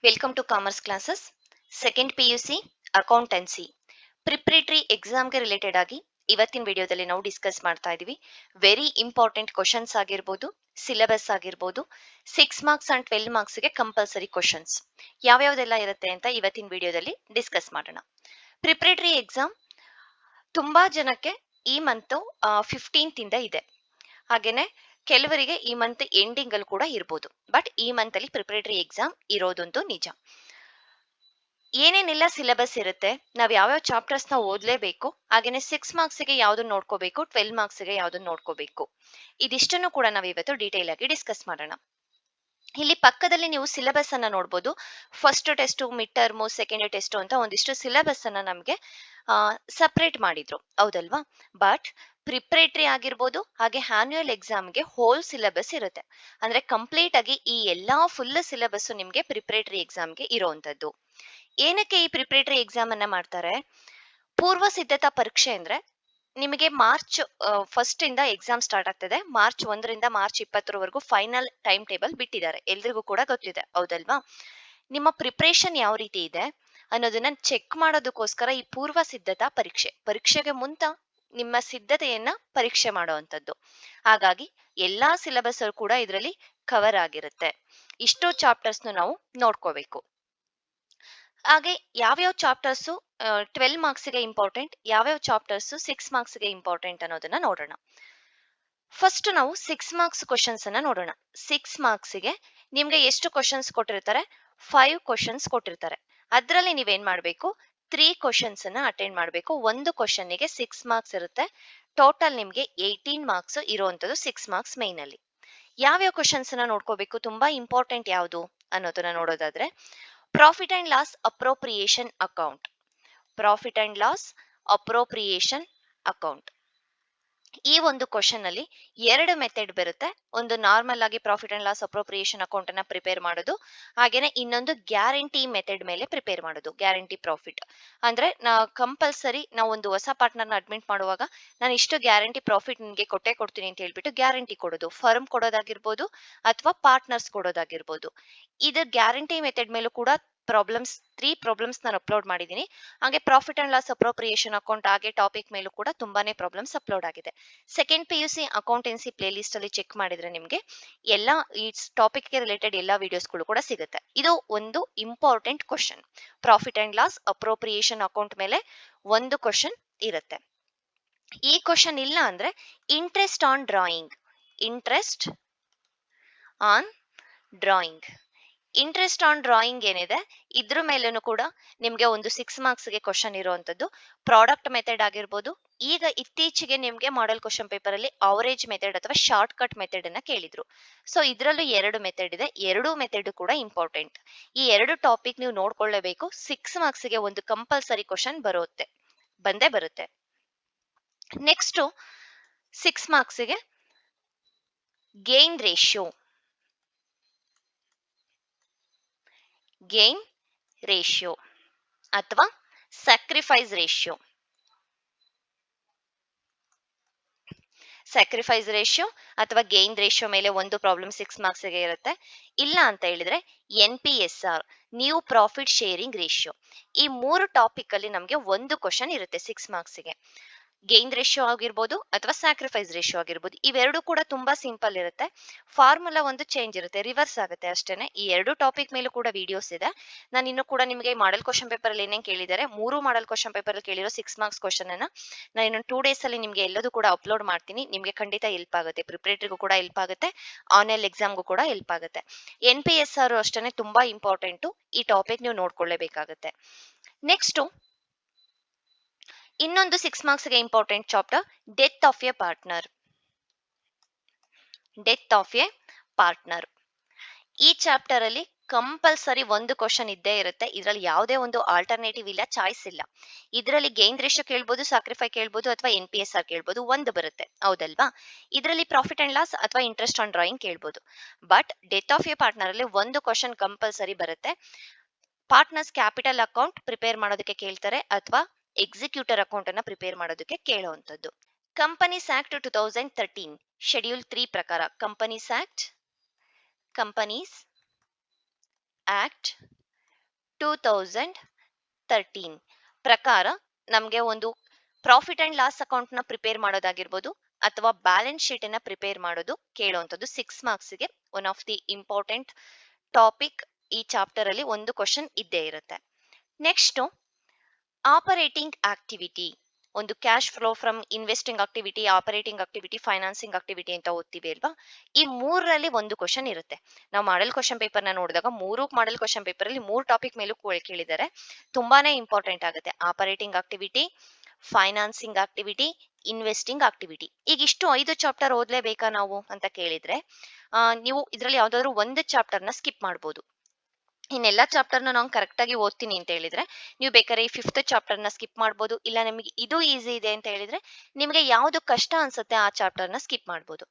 Welcome to commerce classes second PUC accountancy preparatory ಎಕ್ಸಾಮ್ಗೆ related ಆಗಿ ಇವತ್ತಿನ ವಿಡಿಯೋದಲ್ಲಿ ನಾವು ಡಿಸ್ಕಸ್ ಮಾಡ್ತಾ ಇದೀವಿ. ವೆರಿ ಇಂಪಾರ್ಟೆಂಟ್ ಕ್ವಶನ್ಸ್ ಆಗಿರ್ಬೋದು, ಸಿಲೆಬಸ್ ಆಗಿರ್ಬೋದು, 6 ಮಾರ್ಕ್ಸ್ ಅಂಡ್ 12 ಮಾರ್ಕ್ಸ್ಗೆ ಕಂಪಲ್ಸರಿ ಕ್ವಶನ್ಸ್ ಯಾವ್ಯಾವ್ದೆಲ್ಲ ಇರುತ್ತೆ ಅಂತ ಇವತ್ತಿನ ವಿಡಿಯೋದಲ್ಲಿ ಡಿಸ್ಕಸ್ ಮಾಡೋಣ. ಪ್ರಿಪ್ರೇಟರಿ ಎಕ್ಸಾಮ್ ತುಂಬಾ ಜನಕ್ಕೆ ಈ ಮಂತ್ 15th ಇಂದ ಇದೆ. ಹಾಗೇನೆ ಕೆಲವರಿಗೆ ಈ ಮಂತ್ ಎಂಡಿಂಗ್ ಅಲ್ಲಿ ಕೂಡ ಇರ್ಬೋದು. ಬಟ್ ಈ ಮಂತ್ ಅಲ್ಲಿ ಪ್ರಿಪರೇಟರಿ ಎಕ್ಸಾಮ್ ಇರೋದಂತೂ ನಿಜ. ಏನೇನೆಲ್ಲ ಸಿಲೆಬಸ್ ಇರುತ್ತೆ, ನಾವ್ ಯಾವ್ಯಾವ ಚಾಪ್ಟರ್ಸ್ ನ ಓದ್ಲೇಬೇಕು, ಹಾಗೇನೆ 6 ಮಾರ್ಕ್ಸ್ಗೆ ಯಾವ್ದನ್ನ ನೋಡ್ಕೋಬೇಕು, 12 ಮಾರ್ಕ್ಸ್ಗೆ ಯಾವ್ದನ್ನ ನೋಡ್ಕೋಬೇಕು, ಇದಿಷ್ಟನ್ನು ಕೂಡ ನಾವ್ ಇವತ್ತು ಡೀಟೇಲ್ ಆಗಿ ಡಿಸ್ಕಸ್ ಮಾಡೋಣ. ಇಲ್ಲಿ ಪಕ್ಕದಲ್ಲಿ ನೀವು ಸಿಲೆಬಸ್ ಅನ್ನ ನೋಡ್ಬೋದು. First test, mid term, second test ಅಂತ ಒಂದಿಷ್ಟು ಸಿಲೆಬಸ್ ಅನ್ನ ನಮ್ಗೆ ಸಪರೇಟ್ ಮಾಡಿದ್ರು, ಹೌದಲ್ವಾ? ಬಟ್ ಪ್ರಿಪ್ರೇಟರಿ ಆಗಿರ್ಬೋದು ಹಾಗೆ ಆನ್ಯುವಲ್ ಎಕ್ಸಾಮ್ಗೆ ಹೋಲ್ ಸಿಲೆಬಸ್ ಇರುತ್ತೆ. ಅಂದ್ರೆ ಕಂಪ್ಲೀಟ್ ಆಗಿ ಈ ಎಲ್ಲಾ ಫುಲ್ ಸಿಲೆಬಸ್ ನಿಮ್ಗೆ ಪ್ರಿಪ್ರೇಟರಿ ಎಕ್ಸಾಮ್ಗೆ ಇರೋವಂಥದ್ದು. ಏನಕ್ಕೆ ಈ ಪ್ರಿಪ್ರೇಟರಿ ಎಕ್ಸಾಮ್ ಅನ್ನ ಮಾಡ್ತಾರೆ? ಪೂರ್ವ ಸಿದ್ಧತಾ ಪರೀಕ್ಷೆ ಅಂದ್ರೆ ನಿಮಗೆ ಮಾರ್ಚ್ 1 ಇಂದ ಎಕ್ಸಾಮ್ ಸ್ಟಾರ್ಟ್ ಆಗ್ತದೆ. ಮಾರ್ಚ್ 1ರಿಂದ ಮಾರ್ಚ್ 20ರವರೆಗೂ ಫೈನಲ್ ಟೈಮ್ ಟೇಬಲ್ ಬಿಟ್ಟಿದ್ದಾರೆ, ಎಲ್ರಿಗೂ ಕೂಡ ಗೊತ್ತಿದೆ, ಹೌದಲ್ವಾ? ನಿಮ್ಮ ಪ್ರಿಪರೇಷನ್ ಯಾವ ರೀತಿ ಇದೆ ಅನ್ನೋದನ್ನ ಚೆಕ್ ಮಾಡೋದಕ್ಕೋಸ್ಕರ ಈ ಪೂರ್ವ ಸಿದ್ಧತಾ ಪರೀಕ್ಷೆಗೆ ಮುಂತ ನಿಮ್ಮ ಸಿದ್ಧತೆಯನ್ನ ಪರೀಕ್ಷೆ ಮಾಡುವಂತದ್ದು. ಹಾಗಾಗಿ ಎಲ್ಲಾ ಸಿಲೆಬಸ್ ಕೂಡ ಇದರಲ್ಲಿ ಕವರ್ ಆಗಿರುತ್ತೆ. ಇಷ್ಟೋ ಚಾಪ್ಟರ್ಸ್ ನಾವು ನೋಡ್ಕೋಬೇಕು. ಹಾಗೆ ಯಾವ್ಯಾವ ಚಾಪ್ಟರ್ಸ್ 12 ಮಾರ್ಕ್ಸ್ಗೆ ಇಂಪಾರ್ಟೆಂಟ್, ಯಾವ್ಯಾವ ಚಾಪ್ಟರ್ಸ್ 6 ಮಾರ್ಕ್ಸ್ಗೆ ಇಂಪಾರ್ಟೆಂಟ್ ಅನ್ನೋದನ್ನ ನೋಡೋಣ. ಫಸ್ಟ್ ನಾವು 6 ಮಾರ್ಕ್ಸ್ ಕ್ವಶನ್ಸ್ ಅನ್ನ ನೋಡೋಣ. 6 ಮಾರ್ಕ್ಸ್ಗೆ ನಿಮ್ಗೆ ಎಷ್ಟು ಕ್ವಶನ್ಸ್ ಕೊಟ್ಟಿರ್ತಾರೆ? 5 ಕ್ವಶನ್ಸ್ ಕೊಟ್ಟಿರ್ತಾರೆ. ಅದರಲ್ಲಿ ನೀವೇನ್ ಮಾಡ್ಬೇಕು? 3 ಕ್ವಶನ್ಸ್ ಅನ್ನ ಅಟೆಂಡ್ ಮಾಡ್ಬೇಕು. ಒಂದು ಕ್ವಶನ್ಗೆ 6 ಮಾರ್ಕ್ಸ್ ಇರುತ್ತೆ. ಟೋಟಲ್ ನಿಮ್ಗೆ 18 ಮಾರ್ಕ್ಸ್ ಇರುವಂತದ್ದು 6 ಮಾರ್ಕ್ಸ್ ಮೈನ್ ಅಲ್ಲಿ. ಯಾವ್ಯಾವ ಕ್ವಶನ್ಸ್ ಅನ್ನ ನೋಡ್ಕೋಬೇಕು? ತುಂಬಾ ಇಂಪಾರ್ಟೆಂಟ್ ಯಾವುದು ಅನ್ನೋದನ್ನ ನೋಡೋದಾದ್ರೆ, profit and loss appropriation account. Profit and loss appropriation account, ಈ ಒಂದು ಕ್ವಶನ್ ಅಲ್ಲಿ 2 ಮೆಥಡ್ ಬರುತ್ತೆ. ಒಂದು ನಾರ್ಮಲ್ ಆಗಿ profit and loss appropriation account ಅನ್ನ ಪ್ರಿಪೇರ್ ಮಾಡೋದು, ಹಾಗೇನೆ ಇನ್ನೊಂದು ಗ್ಯಾರಂಟಿ ಮೆಥಡ್ ಮೇಲೆ ಪ್ರಿಪೇರ್ ಮಾಡೋದು, ಗ್ಯಾರಂಟಿ ಪ್ರಾಫಿಟ್. ಅಂದ್ರೆ ಕಂಪಲ್ಸರಿ ನಾವು ಒಂದು ಹೊಸ ಪಾರ್ಟ್ನರ್ನ ಅಡ್ಮಿಟ್ ಮಾಡುವಾಗ ನಾನು ಇಷ್ಟು ಗ್ಯಾರಂಟಿ ಪ್ರಾಫಿಟ್ ನಿಮಗೆ ಕೊಟ್ಟೆ ಕೊಡ್ತೀನಿ ಅಂತ ಹೇಳ್ಬಿಟ್ಟು ಗ್ಯಾರಂಟಿ ಕೊಡೋದು, ಫರ್ಮ್ ಕೊಡೋದಾಗಿರ್ಬೋದು ಅಥವಾ ಪಾರ್ಟ್ನರ್ಸ್ ಕೊಡೋದಾಗಿರ್ಬೋದು. ಇದು ಗ್ಯಾರಂಟಿ ಮೆಥಡ್ ಮೇಲೂ ಕೂಡ ಪ್ರಾಬ್ಲಮ್ಸ್ 3 ಪ್ರಾಬ್ಲಮ್ಸ್ ನಾನು ಅಪ್ಲೋಡ್ ಮಾಡಿದ್ದೀನಿ. ಹಾಗೆ profit and loss appropriation account ಹಾಗೆ ಟಾಪಿಕ್ ಮೇಲೂ ಕೂಡ ತುಂಬಾನೇ ಪ್ರಾಬ್ಲಮ್ಸ್ ಅಪ್ಲೋಡ್ ಆಗಿದೆ. Second PUC accountancy play list ಅಲ್ಲಿ ಚೆಕ್ ಮಾಡಿದ್ರೆ ನಿಮ್ಗೆ ಎಲ್ಲಾ ಈ ಟಾಪಿಕ್ ಗೆ ರಿಲೇಟೆಡ್ ಎಲ್ಲಾ ವಿಡಿಯೋಸ್ಗಳು ಕೂಡ ಸಿಗುತ್ತೆ. ಇದು ಒಂದು important question. Profit and loss appropriation account ಮೇಲೆ ಒಂದು ಕ್ವಶನ್ ಇರುತ್ತೆ. ಈ ಕ್ವಶನ್ ಇಲ್ಲ ಅಂದ್ರೆ interest on drawing, interest on drawing, interest on drawing ಏನಿದೆ ಇದ್ರ ಮೇಲೂ ಕೂಡ ನಿಮ್ಗೆ ಒಂದು 6 ಮಾರ್ಕ್ಸ್ಗೆ ಕ್ವಶನ್ ಇರುವಂತದ್ದು. ಪ್ರಾಡಕ್ಟ್ ಮೆಥಡ್ ಆಗಿರ್ಬೋದು. ಈಗ ಇತ್ತೀಚೆಗೆ ನಿಮ್ಗೆ ಮಾಡೆಲ್ ಕ್ವಶನ್ ಪೇಪರ್ ಅಲ್ಲಿ ಅವರೇಜ್ ಮೆಥಡ್ ಅಥವಾ ಶಾರ್ಟ್ ಕಟ್ ಮೆಥಡ್ ಅನ್ನ ಕೇಳಿದ್ರು. ಸೊ ಇದ್ರಲ್ಲೂ 2 ಮೆಥಡ್ ಇದೆ. 2 ಮೆಥಡ್ ಕೂಡ ಇಂಪಾರ್ಟೆಂಟ್. ಈ 2 ಟಾಪಿಕ್ ನೀವು ನೋಡ್ಕೊಳ್ಳೇಬೇಕು. 6 ಮಾರ್ಕ್ಸ್ಗೆ ಒಂದು ಕಂಪಲ್ಸರಿ ಕ್ವಶನ್ ಬಂದೇ ಬರುತ್ತೆ. ನೆಕ್ಸ್ಟ್ 6 ಮಾರ್ಕ್ಸ್ಗೆ ಗೇನ್ ರೇಷಿಯೋ, ಗೇನ್ ರೇಷಿಯೋ ಅಥವಾ ಸ್ಯಾಕ್ರಿಫೈಸ್ ರೇಷಿಯೋ. ಸ್ಯಾಕ್ರಿಫೈಸ್ ರೇಷಿಯೋ ಅಥವಾ ಗೇನ್ ರೇಷಿಯೋ ಮೇಲೆ ಒಂದು ಪ್ರಾಬ್ಲಮ್ 6 ಮಾರ್ಕ್ಸ್ಗೆ ಇರುತ್ತೆ. ಇಲ್ಲ ಅಂತ ಹೇಳಿದ್ರೆ NPSR, new profit sharing ratio. ಈ 3 ಟಾಪಿಕ್ ಅಲ್ಲಿ ನಮಗೆ ಒಂದು ಕ್ವಶನ್ ಇರುತ್ತೆ 6 ಮಾರ್ಕ್ಸ್ಗೆ. ಗೇನ್ ರೇಷಿಯೋ ಆಗಿರ್ಬೋದು ಅಥವಾ ಸ್ಯಾಕ್ರಿಫೈಸ್ ರೇಷಿಯೋ ಆಗಿರ್ಬೋದು. ಇವೆರಡು ಕೂಡ ತುಂಬಾ ಸಿಂಪಲ್ ಇರುತ್ತೆ. ಫಾರ್ಮುಲಾ ಒಂದು ಚೇಂಜ್ ಇರುತ್ತೆ, ರಿವರ್ಸ್ ಆಗುತ್ತೆ ಅಷ್ಟೇನೆ. ಈ 2 ಟಾಪಿಕ್ ಮೇಲೂ ಕೂಡ ವಿಡಿಯೋಸ್ ಇದೆ. ನಾನು ಇನ್ನು ಕೂಡ ನಿಮಗೆ ಮಾಡೆಲ್ ಕ್ವಶನ್ ಪೇಪರ್ ಅಲ್ಲಿ ಏನೇನ್ ಕೇಳಿದ್ದಾರೆ, 3 ಮಾಡೆಲ್ ಕ್ವಶನ್ ಪೇಪರ್ ಅಲ್ಲಿ ಕೇಳಿರೋ 6 ಮಾರ್ಕ್ಸ್ ಕ್ವಶನ್ ಅನ್ನ ನಾನು ಇನ್ನೊಂದು 2 ಡೇಸ್ ಅಲ್ಲಿ ನಿಮ್ಗೆ ಎಲ್ಲದೂ ಕೂಡ ಅಪ್ಲೋಡ್ ಮಾಡ್ತೀನಿ. ನಿಮ್ಗೆ ಖಂಡಿತ ಹೆಲ್ಪ್ ಆಗುತ್ತೆ. ಪ್ರಿಪರೇಟರಿಗೂ ಕೂಡ ಹೆಲ್ಪ್ ಆಗುತ್ತೆ, ಆನ್ಲೈನ್ ಎಕ್ಸಾಮ್ಗೂ ಕೂಡ ಹೆಲ್ಪ್ ಆಗುತ್ತೆ. NPSR ಅಷ್ಟೇನೆ ತುಂಬಾ ಇಂಪಾರ್ಟೆಂಟ್. ಈ ಟಾಪಿಕ್ ನೀವು ನೋಡ್ಕೊಳ್ಳೇಬೇಕಾಗುತ್ತೆ. ನೆಕ್ಸ್ಟ್ ಇನ್ನೊಂದು 6 ಮಾರ್ಕ್ಸ್ಗೆ important chapter, death of a partner. Death of a partner, ಈ ಚಾಪ್ಟರ್ ಅಲ್ಲಿ ಕಂಪಲ್ಸರಿ ಒಂದು ಕ್ವಶನ್ ಇದ್ದೇ ಇರುತ್ತೆ. ಇದರಲ್ಲಿ ಯಾವುದೇ ಒಂದು ಆಲ್ಟರ್ನೇಟಿವ್ ಇಲ್ಲ, ಚಾಯ್ಸ್ ಇಲ್ಲ. ಇದರಲ್ಲಿ ಗೇನ್ ರೇಷಿಯೋ ಕೇಳ್ಬೋದು, ಸಾಕ್ರಿಫೈ ಕೇಳ್ಬೋದು ಅಥವಾ NPSR ಕೇಳ್ಬೋದು, ಒಂದು ಬರುತ್ತೆ, ಹೌದಲ್ವಾ? ಇದರಲ್ಲಿ ಪ್ರಾಫಿಟ್ ಅಂಡ್ ಲಾಸ್ ಅಥವಾ ಇಂಟ್ರೆಸ್ಟ್ ಆನ್ ಡ್ರಾಯಿಂಗ್ ಕೇಳ್ಬೋದು. But death of a partner ಅಲ್ಲಿ ಒಂದು ಕ್ವಶನ್ ಕಂಪಲ್ಸರಿ ಬರುತ್ತೆ. ಪಾರ್ಟ್ನರ್ಸ್ ಕ್ಯಾಪಿಟಲ್ ಅಕೌಂಟ್ ಪ್ರಿಪೇರ್ ಮಾಡೋದಕ್ಕೆ ಕೇಳ್ತಾರೆ ಅಥವಾ ಎಕ್ಸಿಕ್ಯೂಟರ್ ಅಕೌಂಟ್ ಅನ್ನ ಪ್ರಿಪೇರ್ ಮಾಡೋದಕ್ಕೆ ಕೇಳುವಂತದ್ದು. ಕಂಪನೀಸ್ ಆಕ್ಟ್ 2013 ಶೆಡ್ಯೂಲ್ 3 ಪ್ರಕಾರ ಕಂಪನೀಸ್ ಆಕ್ಟ್ 2013 ಪ್ರಕಾರ ನಮಗೆ ಒಂದು ಪ್ರಾಫಿಟ್ ಅಂಡ್ ಲಾಸ್ ಅಕೌಂಟ್ ನ ಪ್ರಿಪೇರ್ ಮಾಡೋದಾಗಿರ್ಬೋದು ಅಥವಾ ಬ್ಯಾಲೆನ್ಸ್ ಶೀಟ್ ಅನ್ನ ಪ್ರಿಪೇರ್ ಮಾಡೋದು ಕೇಳುವಂಥದ್ದು 6 ಮಾರ್ಕ್ಸ್ ಗೆ one of the important topic. ಈ ಚಾಪ್ಟರ್ ಅಲ್ಲಿ ಒಂದು ಕ್ವಶನ್ ಇದ್ದೇ ಇರುತ್ತೆ. ನೆಕ್ಸ್ಟ್ ಆಪರೇಟಿಂಗ್ ಆಕ್ಟಿವಿಟಿ, ಒಂದು cash flow from investing activity, operating activity, financing activity ಅಂತ ಓದ್ತೀವಿ ಅಲ್ವಾ. ಈ ಮೂರರಲ್ಲಿ ಒಂದು ಕ್ವಶನ್ ಇರುತ್ತೆ. ನಾವು ಮಾಡೆಲ್ ಕ್ವಶನ್ ಪೇಪರ್ ನ ನೋಡಿದಾಗ ಮೂರು ಮಾಡೆಲ್ ಕ್ವಶನ್ ಪೇಪರ್ ಅಲ್ಲಿ 3 ಟಾಪಿಕ್ ಮೇಲೂ ಕೇಳಿದ್ದಾರೆ. ತುಂಬಾನೇ ಇಂಪಾರ್ಟೆಂಟ್ ಆಗುತ್ತೆ. Operating activity, financing activity, investing activity. ಈಗ ಇಷ್ಟು 5 ಚಾಪ್ಟರ್ ಓದ್ಲೇಬೇಕಾ ನಾವು ಅಂತ ಕೇಳಿದ್ರೆ ನೀವು ಇದರಲ್ಲಿ ಯಾವ್ದಾದ್ರು ಒಂದು ಚಾಪ್ಟರ್ ನ ಸ್ಕಿಪ್ ಮಾಡಬಹುದು. ಇನ್ನೆಲ್ಲಾ ಚಾಪ್ಟರ್ ನಾನು ಕರೆಕ್ಟ್ ಆಗಿ ಓದ್ತೀನಿ ಅಂತ ಹೇಳಿದ್ರೆ ನೀವು ಬೇಕಾದ್ರೆ ಈ 5th ಚಾಪ್ಟರ್ ನ ಸ್ಕಿಪ್ ಮಾಡಬಹುದು. ಇಲ್ಲ ನಿಮಗೆ ಇದು ಈಸಿ ಇದೆ ಅಂತ ಹೇಳಿದ್ರೆ ನಿಮಗೆ ಯಾವ್ದು ಕಷ್ಟ ಅನ್ಸುತ್ತೆ ಆ ಚಾಪ್ಟರ್ ನ ಸ್ಕಿಪ್ ಮಾಡಬಹುದು.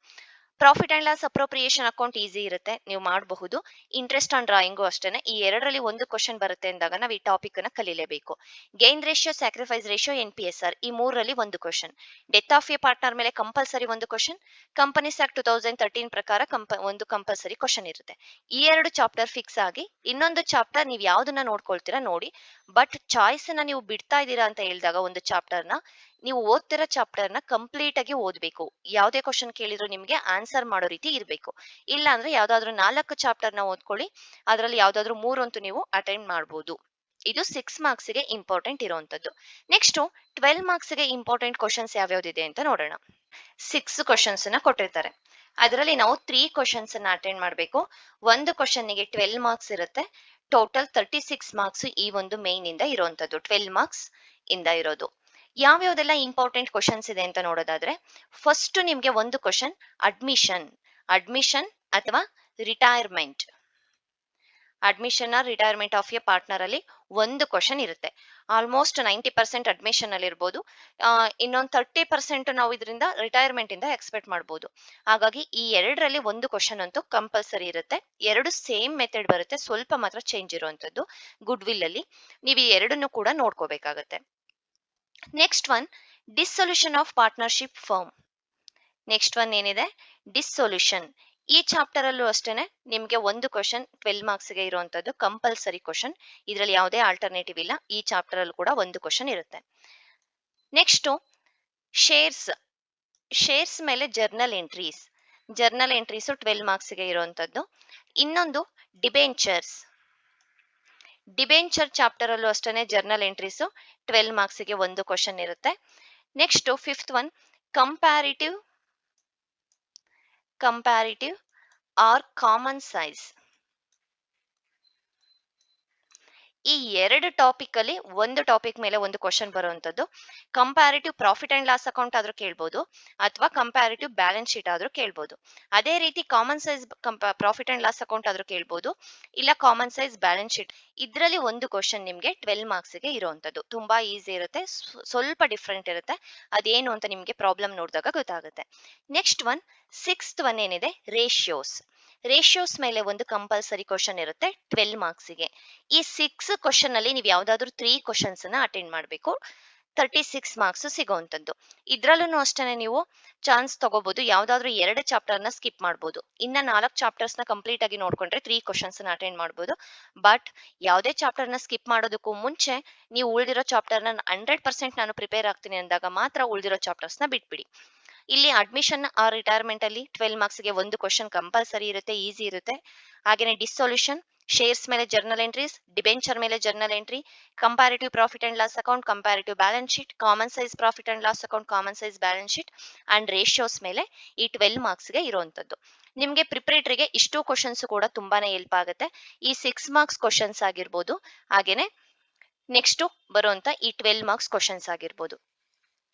Profit and loss appropriation account easy ಇರುತ್ತೆ, ನೀವು ಮಾಡಬಹುದು. ಇಂಟ್ರೆಸ್ಟ್ ಆನ್ ಡ್ರಾಯಿಂಗು ಅಷ್ಟೇನೆ. ಈ ಎರಡರಲ್ಲಿ ಒಂದು ಕ್ವಶನ್ ಬರುತ್ತೆ ಅಂದಾಗ ನಾವು ಈ ಟಾಪಿಕ್ ಅನ್ನ ಕಲಿಲೇಬೇಕು. Gain ratio, sacrifice ratio, NPSR ಈ ಮೂರರಲ್ಲಿ ಒಂದು question. Death of a partner ಮೇಲೆ ಕಂಪಲ್ಸರಿ ಒಂದು ಕ್ವಶನ್. ಕಂಪನೀಸ್ ಆಕ್ಟ್ 2013 ಪ್ರಕಾರ ಒಂದು ಕಂಪಲ್ಸರಿ ಕ್ವಶನ್ ಇರುತ್ತೆ. ಈ 2 ಚಾಪ್ಟರ್ ಫಿಕ್ಸ್ ಆಗಿ ಇನ್ನೊಂದು ಚಾಪ್ಟರ್ ನೀವು ಯಾವ್ದನ್ನ ನೋಡ್ಕೊಳ್ತೀರಾ ನೋಡಿ. ಬಟ್ ಚಾಯ್ಸ್ ನ ನೀವು ಬಿಡ್ತಾ ಇದ್ದೀರಾ ಅಂತ ಹೇಳಿದಾಗ ಒಂದು ಚಾಪ್ಟರ್ ನ ನೀವು ಓದ್ತಿರೋ ಚಾಪ್ಟರ್ ನ ಕಂಪ್ಲೀಟ್ ಆಗಿ ಓದ್ಬೇಕು. ಯಾವುದೇ ಕ್ವಶನ್ ಕೇಳಿದ್ರು ನಿಮ್ಗೆ ಆನ್ಸರ್ ಮಾಡೋ ರೀತಿ ಇರಬೇಕು. ಇಲ್ಲ ಅಂದ್ರೆ ಯಾವ್ದಾದ್ರು 4 ಚಾಪ್ಟರ್ ನ ಓದ್ಕೊಳ್ಳಿ, ಅದರಲ್ಲಿ ಯಾವ್ದಾದ್ರು 3 ಅಂತೂ ನೀವು ಅಟೆಂಡ್ ಮಾಡಬಹುದು. ಇದು 6 ಮಾರ್ಕ್ಸ್ ಗೆ ಇಂಪಾರ್ಟೆಂಟ್ ಇರುವಂತದ್ದು. ನೆಕ್ಸ್ಟ್ 12 ಮಾರ್ಕ್ಸ್ ಗೆ ಇಂಪಾರ್ಟೆಂಟ್ ಕ್ವಶನ್ಸ್ ಯಾವ್ಯಾವ್ದಿದೆ ಅಂತ ನೋಡೋಣ. 6 ಕ್ವಶನ್ಸ್ ನ ಕೊಟ್ಟಿರ್ತಾರೆ. ಅದರಲ್ಲಿ ನಾವು 3 ಕ್ವಶನ್ಸ್ ಅನ್ನ ಅಟೆಂಡ್ ಮಾಡಬೇಕು. ಒಂದು ಕ್ವಶನ್ ಗೆ 12 ಮಾರ್ಕ್ಸ್ ಇರುತ್ತೆ. ಟೋಟಲ್ 36 ಮಾರ್ಕ್ಸ್ ಈ ಒಂದು ಮೇನ್ ಇಂದ ಇರುವಂತದ್ದು. 12 ಮಾರ್ಕ್ಸ್ ಇಂದ ಇರೋದು. ಯಾವ್ಯಾವ್ದೆಲ್ಲ ಇಂಪಾರ್ಟೆಂಟ್ ಕ್ವಶನ್ಸ್ ಇದೆ ಅಂತ ನೋಡೋದಾದ್ರೆ ಫಸ್ಟ್ ನಿಮ್ಗೆ ಒಂದು ಕ್ವಶನ್ ಅಡ್ಮಿಷನ್ ಅಥವಾ retirement. Admission or retirement of a partner ಅಲ್ಲಿ ಒಂದು ಕ್ವಶನ್ ಇರುತ್ತೆ. ಆಲ್ಮೋಸ್ಟ್ 90% ಅಡ್ಮಿಷನ್ ಅಲ್ಲಿ ಇರ್ಬೋದು. ಇನ್ನೊಂದು 30% ನಾವು ಇದರಿಂದ ರಿಟೈರ್ಮೆಂಟ್ ಇಂದ ಎಕ್ಸ್ಪೆಕ್ಟ್ ಮಾಡಬಹುದು. ಹಾಗಾಗಿ ಈ ಎರಡರಲ್ಲಿ ಒಂದು ಕ್ವಶನ್ ಅಂತೂ ಕಂಪಲ್ಸರಿ ಇರುತ್ತೆ. ಎರಡು ಸೇಮ್ ಮೆಥಡ್ ಬರುತ್ತೆ, ಸ್ವಲ್ಪ ಮಾತ್ರ ಚೇಂಜ್ ಇರುವಂತದ್ದು. ಗುಡ್ ವಿಲ್ ಅಲ್ಲಿ ನೀವು ಈ ಎರಡನ್ನು ಕೂಡ ನೋಡ್ಕೋಬೇಕಾಗತ್ತೆ. Next one dissolution of partnership firm. Next one ಏನಿದೆ ಡಿಸ್ಸೊಲ್ಯೂಷನ್. ಈ ಚಾಪ್ಟರ್ ಅಲ್ಲೂ ಅಷ್ಟೇನೆ ನಿಮ್ಗೆ ಒಂದು ಕ್ವಶನ್ 12 ಮಾರ್ಕ್ಸ್ ಗೆ ಇರುವಂತದ್ದು ಕಂಪಲ್ಸರಿ ಕ್ವಶನ್. ಇದರಲ್ಲಿ ಯಾವುದೇ ಆಲ್ಟರ್ನೇಟಿವ್ ಇಲ್ಲ. ಈ ಚಾಪ್ಟರ್ ಅಲ್ಲೂ ಕೂಡ ಒಂದು ಕ್ವಶನ್ ಇರುತ್ತೆ. ನೆಕ್ಸ್ಟ್ ಶೇರ್ಸ್ ಮೇಲೆ ಜರ್ನಲ್ ಎಂಟ್ರೀಸ್ 12 ಮಾರ್ಕ್ಸ್ ಗೆ ಇರುವಂತದ್ದು. ಇನ್ನೊಂದು ಡಿಬೆಂಚರ್ ಚಾಪ್ಟರ್ ಅಲ್ಲೂ ಅಷ್ಟೇನೆ ಜರ್ನಲ್ ಎಂಟ್ರೀಸ್ 12 ಮಾರ್ಕ್ಸ್ ಗೆ ಒಂದು ಕ್ವಶನ್ ಇರುತ್ತೆ. Next 5th one comparative or common size. ಈ ಎರಡು ಟಾಪಿಕ್ ಅಲ್ಲಿ ಒಂದು ಟಾಪಿಕ್ ಮೇಲೆ ಒಂದು ಕ್ವಶನ್ ಬರುವಂತದ್ದು. Comparative profit and loss account ಆದ್ರೂ ಕೇಳ್ಬೋದು ಅಥವಾ ಕಂಪ್ಯಾರಿಟಿವ್ ಬ್ಯಾಲೆನ್ಸ್ ಶೀಟ್ ಆದ್ರೂ ಕೇಳ್ಬೋದು. ಅದೇ ರೀತಿ common size profit and loss account ಆದ್ರೂ ಕೇಳ್ಬೋದು, ಇಲ್ಲ ಕಾಮನ್ ಸೈಜ್ ಬ್ಯಾಲೆನ್ಸ್ ಶೀಟ್. ಇದರಲ್ಲಿ ಒಂದು ಕ್ವಶನ್ ನಿಮ್ಗೆ 12 ಮಾರ್ಕ್ಸ್ ಗೆ ಇರುವಂತದ್ದು. ತುಂಬಾ ಈಸಿ ಇರುತ್ತೆ, ಸ್ವಲ್ಪ ಡಿಫ್ರೆಂಟ್ ಇರುತ್ತೆ. ಅದೇನು ಅಂತ ನಿಮ್ಗೆ ಪ್ರಾಬ್ಲಮ್ ನೋಡಿದಾಗ ಗೊತ್ತಾಗುತ್ತೆ. ನೆಕ್ಸ್ಟ್ ಒನ್ 6th ಒನ್ ಏನಿದೆ ರೇಷಿಯೋಸ್ ಮೇಲೆ ಒಂದು ಕಂಪಲ್ಸರಿ ಕ್ವಶನ್ ಇರುತ್ತೆ 12 ಮಾರ್ಕ್ಸ್ ಗೆ. ಈ 6 ಕ್ವಶನ್ ಅಲ್ಲಿ ನೀವು ಯಾವ್ದಾದ್ರು 3 ಕ್ವಶನ್ಸ್ ಅನ್ನ ಅಟೆಂಡ್ ಮಾಡಬೇಕು. 36 ಮಾರ್ಕ್ಸ್ ಸಿಗುವಂತದ್ದು. ಇದ್ರಲ್ಲೂ ಅಷ್ಟೇನೆ ನೀವು ಚಾನ್ಸ್ ತಗೋಬಹುದು. ಯಾವ್ದಾದ್ರು 2 ಚಾಪ್ಟರ್ ನ ಸ್ಕಿಪ್ ಮಾಡಬಹುದು. ಇನ್ನ 4 ಚಾಪ್ಟರ್ಸ್ ನ ಕಂಪ್ಲೀಟ್ ಆಗಿ ನೋಡ್ಕೊಂಡ್ರೆ 3 ಕ್ವಶನ್ಸ್ ನ ಅಟೆಂಡ್ ಮಾಡಬಹುದು. ಬಟ್ ಯಾವುದೇ ಚಾಪ್ಟರ್ ನ ಸ್ಕಿಪ್ ಮಾಡೋದಕ್ಕೂ ಮುಂಚೆ ನೀವು ಉಳಿದಿರೋ ಚಾಪ್ಟರ್ ನ 100% ನಾನು ಪ್ರಿಪೇರ್ ಆಗ್ತೀನಿ ಅಂದಾಗ ಮಾತ್ರ ಉಳಿದಿರೋ ಚಾಪ್ಟರ್ಸ್ ನ ಬಿಟ್ಬಿಡಿ. ಇಲ್ಲಿ ಅಡ್ಮಿಷನ್ ಆರ್ ರಿಟೈರ್ಮೆಂಟ್ ಅಲ್ಲಿ 12 ಮಾರ್ಕ್ಸ್ ಗೆ ಒಂದು ಕ್ವಶನ್ ಕಂಪಲ್ಸರಿ ಇರುತ್ತೆ, ಈಸಿ ಇರುತ್ತೆ. ಹಾಗೇನೆ ಡಿಸ್ಸೊಲ್ಯೂಷನ್, ಶೇರ್ಸ್ ಮೇಲೆ ಜರ್ನಲ್ ಎಂಟ್ರೀಸ್, ಡಿಬೆಂಚರ್ ಮೇಲೆ journal entry, comparative profit and loss account, comparative balance sheet, common size profit and loss account, common size balance sheet and ratios ಮೇಲೆ ಈ 12 ಮಾರ್ಕ್ಸ್ ಗೆ ಇರುವಂತದ್ದು. ನಿಮ್ಗೆ ಪ್ರಿಪರೇಟರಿಗೆ ಇಷ್ಟು ಕ್ವಶನ್ಸ್ ಕೂಡ ತುಂಬಾನೇ ಹೆಲ್ಪ್ ಆಗುತ್ತೆ. ಈ 6 ಮಾರ್ಕ್ಸ್ ಕ್ವಶನ್ಸ್ ಆಗಿರ್ಬೋದು, ಹಾಗೇನೆ ನೆಕ್ಸ್ಟ್ ಬರುವಂತ ಈ 12 ಮಾರ್ಕ್ಸ್ ಕ್ವಶನ್ಸ್ ಆಗಿರ್ಬೋದು.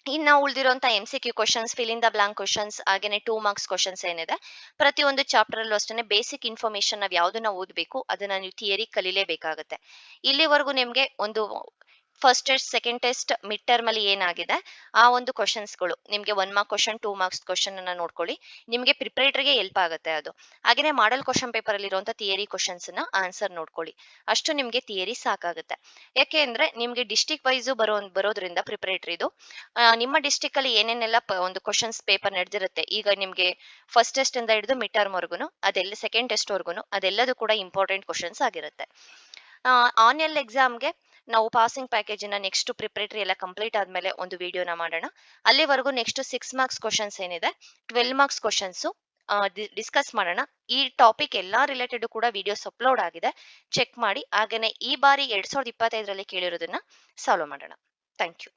ಇನ್ನು ಉಳಿದಿರುವಂತಹ MCQ questions, fill in the blank questions, ಹಾಗೇನೆ 2 ಮಾರ್ಕ್ಸ್ ಕ್ವಶನ್ಸ್ ಏನಿದೆ ಪ್ರತಿಯೊಂದು ಚಾಪ್ಟರ್ ಅಲ್ಲೂ ಅಷ್ಟೇ ಬೇಸಿಕ್ ಇನ್ಫಾರ್ಮೇಶನ್ ನಾವ್ ಯಾವ್ದನ್ನ ಓದಬೇಕು ಅದನ್ನ ನೀವು ಥಿಯರಿ ಕಲಿಲೇಬೇಕಾಗುತ್ತೆ. ಇಲ್ಲಿವರೆಗೂ ನಿಮ್ಗೆ ಒಂದು first test, second test, mid term ಅಲ್ಲಿ ಏನಾಗಿದೆ ಆ ಒಂದು ಕ್ವಶನ್ಸ್ಗಳು ನಿಮ್ಗೆ 1 ಮಾರ್ಕ್ ಕ್ವಶನ್, 2 ಮಾರ್ಕ್ಸ್ ಕ್ವಶನ್ ಅನ್ನ ನೋಡ್ಕೊಳ್ಳಿ. ನಿಮ್ಗೆ ಪ್ರಿಪರೇಟರ್ಗೆ ಹೆಲ್ಪ್ ಆಗುತ್ತೆ ಅದು. ಹಾಗೇನೆ ಮಾಡೆಲ್ ಕ್ವಶನ್ ಪೇಪರ್ ಅಲ್ಲಿ ಇರುವಂತಹ ಥಿಯರಿ ಕ್ವಶನ್ಸ್ ನ ಆನ್ಸರ್ ನೋಡ್ಕೊಳ್ಳಿ. ಅಷ್ಟು ನಿಮ್ಗೆ ಥಿಯರಿ ಸಾಕಾಗುತ್ತೆ. ಯಾಕೆ ಅಂದ್ರೆ ನಿಮ್ಗೆ ಡಿಸ್ಟ್ರಿಕ್ಟ್ ವೈಸ್ ಬರೋದ್ರಿಂದ ಪ್ರಿಪರೇಟರಿದು ನಿಮ್ಮ ಡಿಸ್ಟ್ರಿಕ್ಟ್ ಅಲ್ಲಿ ಏನೇನೆಲ್ಲ ಒಂದು ಕ್ವಶನ್ಸ್ ಪೇಪರ್ ನಡೆದಿರುತ್ತೆ. ಈಗ ನಿಮ್ಗೆ ಫಸ್ಟ್ ಟೆಸ್ಟ್ ಇಂದ ಹಿಡಿದು ಮಿಡ್ ಟರ್ಮ್ ವರ್ಗುನು, ಅದೆಲ್ಲ ಸೆಕೆಂಡ್ ಟೆಸ್ಟ್ ವರ್ಗುನು ಅದೆಲ್ಲದೂ ಕೂಡ ಇಂಪಾರ್ಟೆಂಟ್ ಕ್ವಶನ್ಸ್ ಆಗಿರುತ್ತೆ. ಆನ್ಯಲ್ ಎಕ್ಸಾಮ್ಗೆ ನಾವು ಪಾಸಿಂಗ್ ಪ್ಯಾಕೇಜಿನ ನೆಕ್ಸ್ಟ್ ಪ್ರಿಪರೇಟರಿ ಎಲ್ಲ ಕಂಪ್ಲೀಟ್ ಆದಮೇಲೆ ಒಂದು ವಿಡಿಯೋನ ಮಾಡೋಣ. ಅಲ್ಲಿವರೆಗೂ ನೆಕ್ಸ್ಟ್ 6 ಮಾರ್ಕ್ಸ್ ಕ್ವಶನ್ಸ್ ಏನಿದೆ 12 ಮಾರ್ಕ್ಸ್ ಕ್ವಶನ್ಸು ಡಿಸ್ಕಸ್ ಮಾಡೋಣ. ಈ ಟಾಪಿಕ್ ಎಲ್ಲಾ ರಿಲೇಟೆಡ್ ಕೂಡ ವಿಡಿಯೋಸ್ ಅಪ್ಲೋಡ್ ಆಗಿದೆ, ಚೆಕ್ ಮಾಡಿ. ಹಾಗೇನೆ ಈ ಬಾರಿ 2025ರಲ್ಲಿ ಕೇಳಿರೋದನ್ನ ಸಾಲ್ವ್ ಮಾಡೋಣ. Thank you.